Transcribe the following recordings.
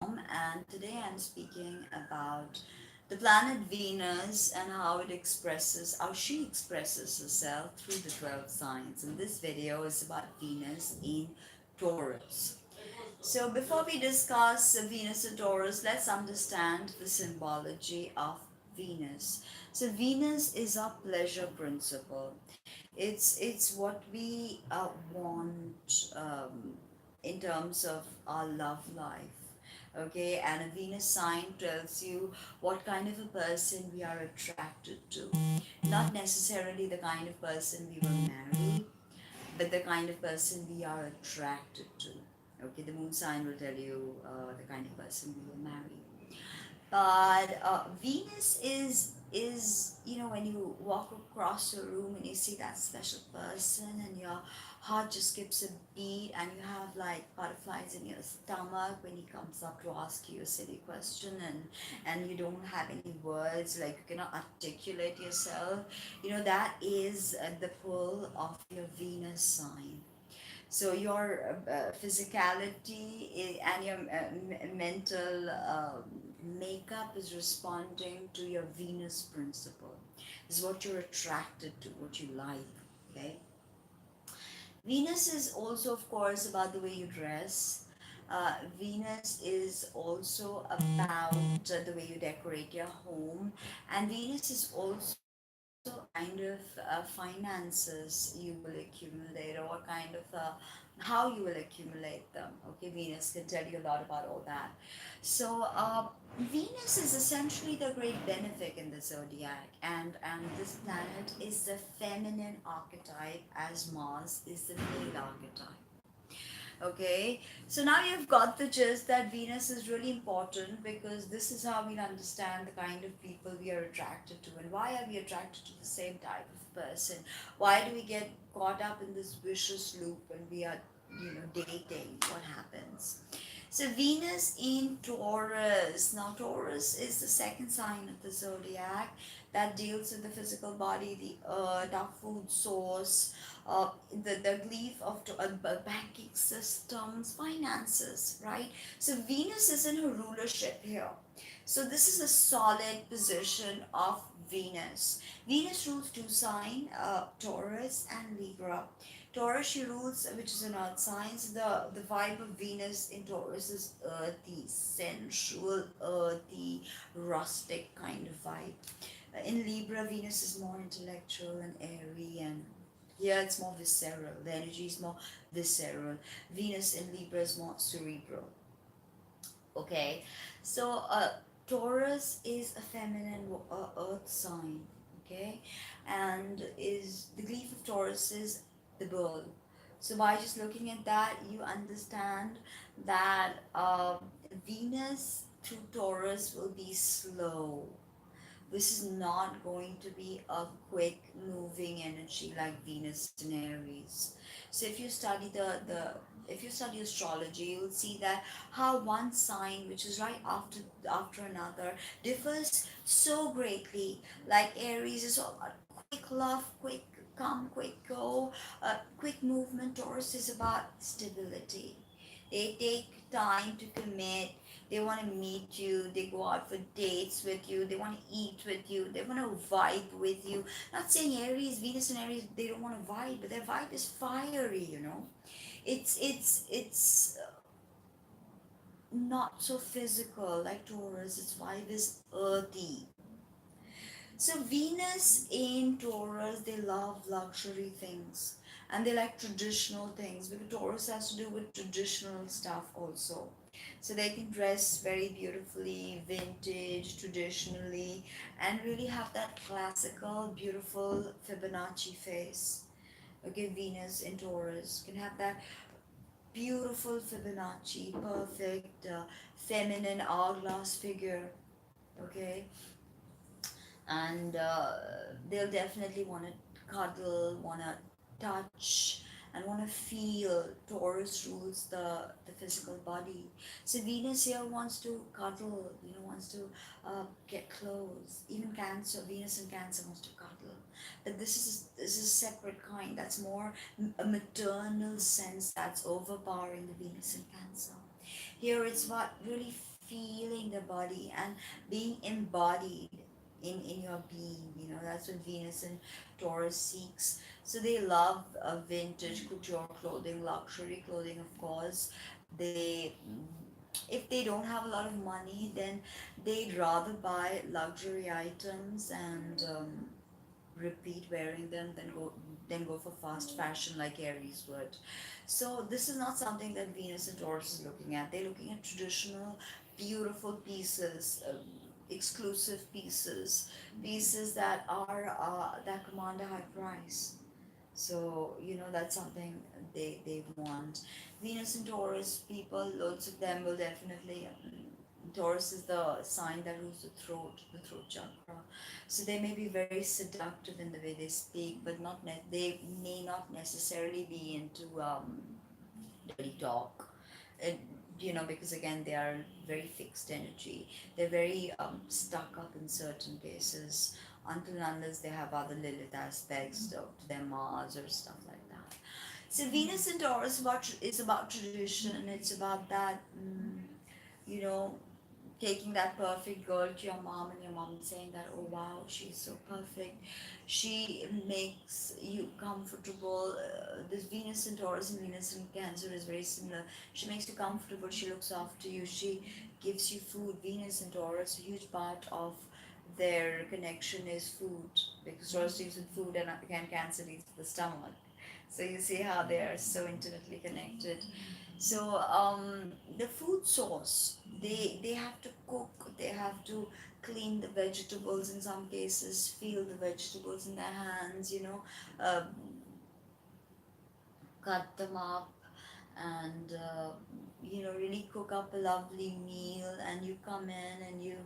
And today I'm speaking about the planet Venus and how she expresses herself through the 12 signs. And this video is about Venus in Taurus. So before we discuss Venus and Taurus, let's understand the symbology of Venus. So Venus is our pleasure principle. It's what we want in terms of our love life. Okay, and a Venus sign tells you what kind of a person we are attracted to. Not necessarily the kind of person we will marry, but the kind of person we are attracted to. Okay, the moon sign will tell you the kind of person we will marry. But Venus is when you walk across a room and you see that special person and your heart just skips a beat and you have like butterflies in your stomach when he comes up to ask you a silly question, and you don't have any words, like you cannot articulate yourself. That is the pull of your Venus sign. So your and your mental makeup is responding to your Venus principle. Is what you're attracted to, what you like. Okay. Venus is also, of course, about the way you dress. Venus is also about the way you decorate your home, and Venus is also kind of finances you will accumulate, or what kind of how you will accumulate them. Okay, Venus can tell you a lot about all that. So Venus is essentially the great benefic in the zodiac, and this planet is the feminine archetype as Mars is the male archetype. Okay, so now you've got the gist that Venus is really important, because this is how we'll understand the kind of people we are attracted to, and why are we attracted to the same type of person. Why do we get caught up in this vicious loop when we are dating? What happens? So Venus in Taurus. Now Taurus is the second sign of the zodiac that deals with the physical body, the earth, our food source, the glyph of banking systems, finances, right? So Venus is in her rulership here. So this is a solid position of Venus. Venus rules two signs, Taurus and Libra. Taurus she rules, which is an earth sign. So the vibe of Venus in Taurus is earthy, sensual, earthy, rustic kind of vibe. In Libra, Venus is more intellectual and airy, and yeah, it's more visceral. The energy is more visceral. Venus in Libra is more cerebral. Okay, so Taurus is a feminine earth sign. Okay, and is the glyph of Taurus is the bull. So by just looking at that, you understand that Venus through Taurus will be slow. This is not going to be a quick moving energy like Venus in Aries. So if you study astrology, you'll see that how one sign, which is right after another, differs so greatly. Like Aries is all about quick love, quick come, quick go, quick movement. Taurus is about stability. They take time to commit. They want to meet you. They go out for dates with you. They want to eat with you. They want to vibe with you. Not saying Aries, Venus and Aries, they don't want to vibe, but their vibe is fiery. It's not so physical like Taurus. Its vibe is earthy. So Venus in Taurus, they love luxury things and they like traditional things, because Taurus has to do with traditional stuff also. So they can dress very beautifully, vintage, traditionally, and really have that classical, beautiful Fibonacci face. Okay, Venus in Taurus can have that beautiful Fibonacci, perfect, feminine hourglass figure. Okay, and they'll definitely want to cuddle, want to touch, and want to feel. Taurus rules the physical body, so Venus here wants to cuddle, wants to get close. Even Cancer, Venus in Cancer wants to cuddle, but this is a separate kind. That's more a maternal sense that's overpowering the Venus in Cancer. Here it's about really feeling the body and being embodied in your being. That's what Venus and Taurus seeks. So they love vintage couture clothing, luxury clothing, of course. They, if they don't have a lot of money, then they'd rather buy luxury items and repeat wearing them than go for fast fashion like Aries would. So this is not something that Venus and Taurus is looking at. They're looking at traditional, beautiful pieces, exclusive pieces, pieces that command a high price. So that's something they want. Venus and Taurus people, loads of them will definitely. Taurus is the sign that rules the throat chakra. So they may be very seductive in the way they speak, but they may not necessarily be into dirty talk. And, because again, they are very fixed energy. They're very stuck up in certain cases until and unless they have other Lilith aspects to their Mars or stuff like that. So Venus in Taurus is about tradition. It's about that, you know, taking that perfect girl to your mom and your mom saying that, oh wow, she's so perfect, she makes you comfortable. This Venus in Taurus and Venus in Cancer is very similar. She makes you comfortable, she looks after you, she gives you food. Venus in Taurus, a huge part of their connection is food, because Taurus deals with food and again Cancer deals with the stomach. So you see how they are so intimately connected. So the food source, they have to cook, they have to clean the vegetables in some cases, feel the vegetables in their hands, uh, cut them up and really cook up a lovely meal, and you come in and you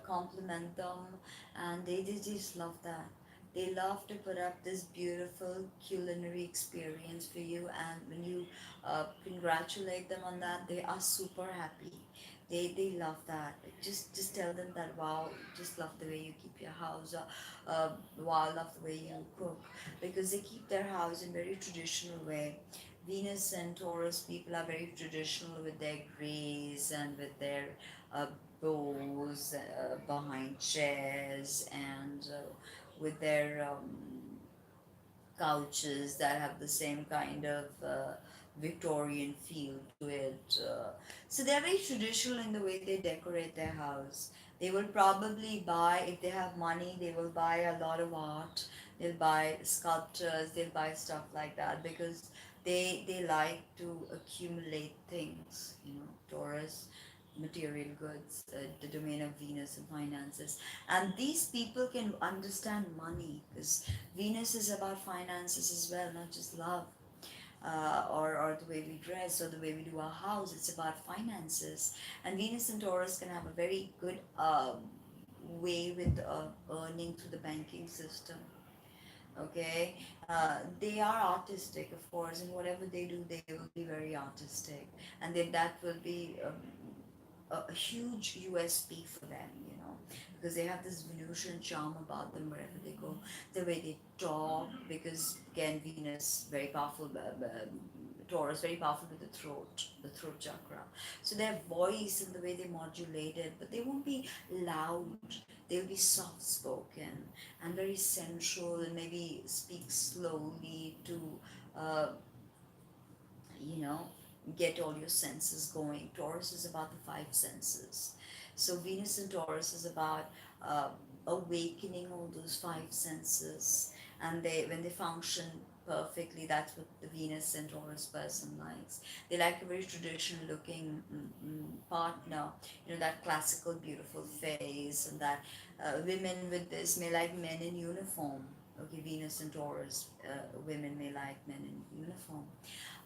compliment them, and they just love that. They love to put up this beautiful culinary experience for you, and when you congratulate them on that, they are super happy. They love that. Just tell them that, wow, just love the way you keep your house, wow, love the way you cook, because they keep their house in very traditional way. Venus and Taurus people are very traditional with their grays and with their uh, bows behind chairs, and with their couches that have the same kind of Victorian feel to it. So they're very traditional in the way they decorate their house. They will probably buy, if they have money, they will buy a lot of art. They'll buy sculptures, they'll buy stuff like that, because they like to accumulate things, Taurus, material goods, the domain of Venus and finances. And these people can understand money, because Venus is about finances as well, not just love, or the way we dress or the way we do our house. It's about finances. And Venus and Taurus can have a very good way with earning through the banking system. Okay, they are artistic, of course, and whatever they do, they will be very artistic, and then that will be a huge USP for them, because they have this Venusian charm about them wherever they go. The way they talk, because again, Venus very powerful, Taurus very powerful with the throat chakra. So their voice and the way they modulate it, but they won't be loud. They'll be soft spoken and very sensual, and maybe speak slowly to uh, you know, get all your senses going. Taurus is about the five senses. So Venus in Taurus is about uh, awakening all those five senses, and when they function perfectly, that's what the Venus and Taurus person likes. They like a very traditional looking partner, that classical beautiful face, and that women with this may like men in uniform. Okay, Venus and Taurus women may like men in uniform.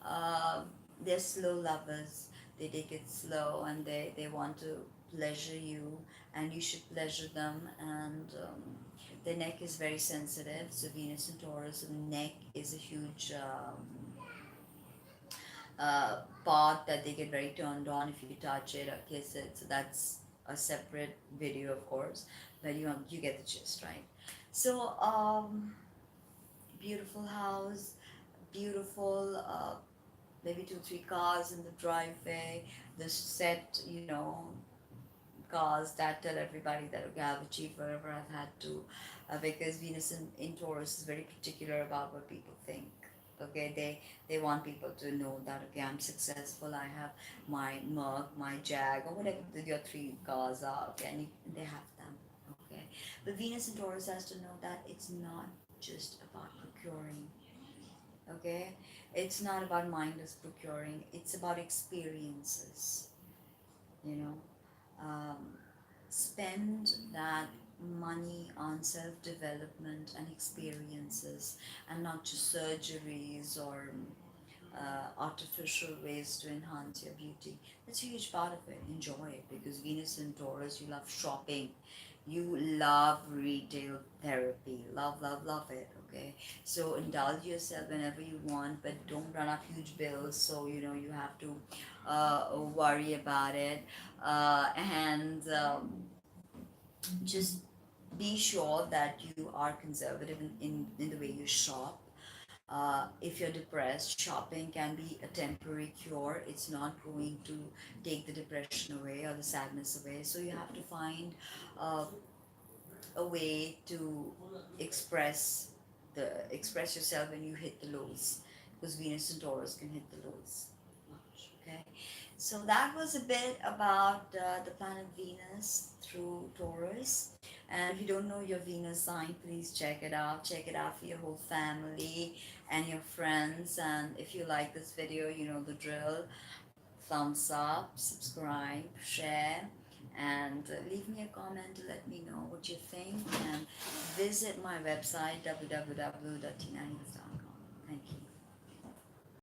uh, they're slow lovers. They take it slow, and they want to pleasure you, and you should pleasure them. And their neck is very sensitive. So Venus and Taurus, and the neck is a huge part that they get very turned on if you touch it or kiss it. So that's a separate video, of course, but you get the gist, right? So beautiful house, beautiful maybe 2 3 cars in the driveway, the set, cars that tell everybody that, okay, I've achieved whatever I've had to, because Venus in Taurus is very particular about what people think. Okay, they want people to know that, okay, I'm successful. I have my Merc, my Jag, or whatever your 3 cars are. Okay, and they have them. Okay, but Venus in Taurus has to know that it's not just about procuring. Okay, it's not about mindless procuring. It's about experiences. You know, um, spend that money on self development and experiences, and not just surgeries or artificial ways to enhance your beauty. That's a huge part of it. Enjoy it, because Venus in Taurus, you love shopping, you love retail therapy, love it. Okay, so indulge yourself whenever you want, but don't run up huge bills, so you have to worry about it. And just be sure that you are conservative in the way you shop. If you're depressed, shopping can be a temporary cure. It's not going to take the depression away or the sadness away. So you have to find uh, a way to express express yourself when you hit the lows, because Venus and Taurus can hit the lows much. Okay, so that was a bit about the planet Venus through Taurus. And if you don't know your Venus sign, please check it out. Check it out for your whole family and your friends. And if you like this video, you know the drill. Thumbs up, subscribe, share, and leave me a comment to let me know what you think. And visit my website www.tinahills.com. Thank you.